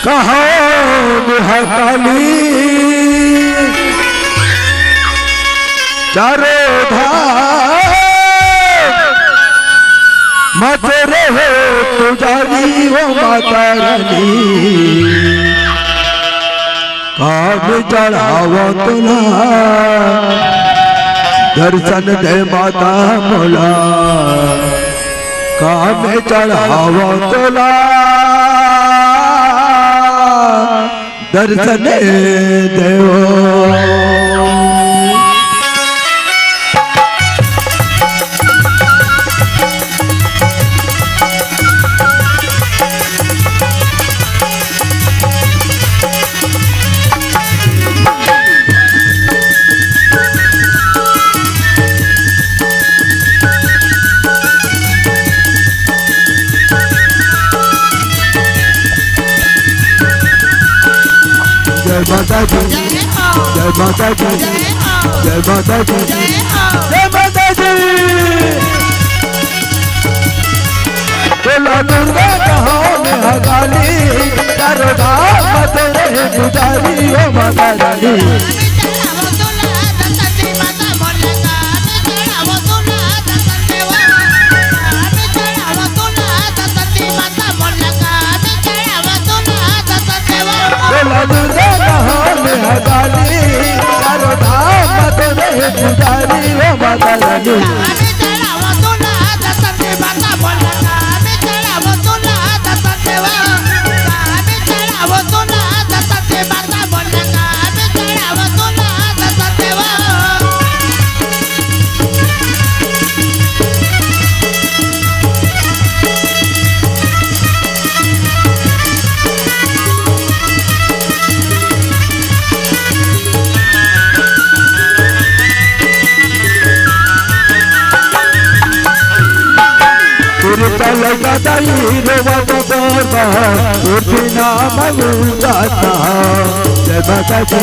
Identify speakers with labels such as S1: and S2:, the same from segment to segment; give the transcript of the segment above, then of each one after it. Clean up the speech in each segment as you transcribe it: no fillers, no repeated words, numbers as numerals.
S1: कहो महाकाली चारो धाम मत रहे पुजारी वो माता रानी काम चढ़ावो तुला दर्शन दे माता मोला काम चढ़ावो तुला दर्शन देवो जय माता दी जय माता दी जय माता दी जय माता दी बोला दुर्गा कहो महाकाली चारों धाम मत रहे पुजारी ओ माता रानी दुर्गा कहो महाकाली चारों धाम मत रहे पुजारी ओ माता रानी लगाताई रोवा बाबा उठी नाम गाता जय माता दी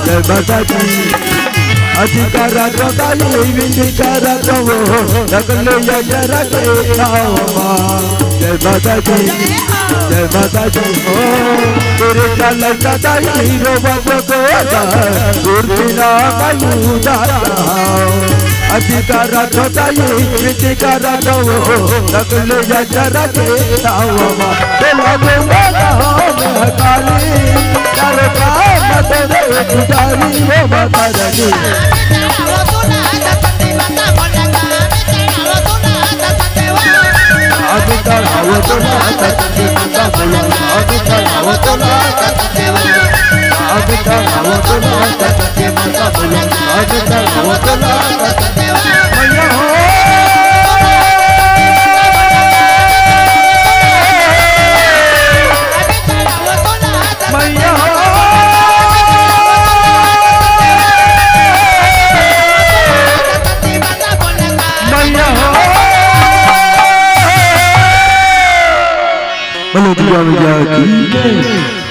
S1: जय माता दी अधिकार गाई विधिकार गवो लगले जरा के नामा जय माता दी जय माता दी ओ तेरे लगाताई रोवा बाबा उठी नाम गाता अधिकार गाई विधिकार गवो लगले जरा के नामा महाकाली चारों धाम मत रहे पुजारी ओ माता रानी आगे चढ़ाओ तो माता रानी माता बोलो आगे चढ़ाओ तो माता आगे चढ़ाओ तो माता रानी माता बोलो आगे चढ़ाओ तो माता मैया हो बोलो दुर्गा मैया की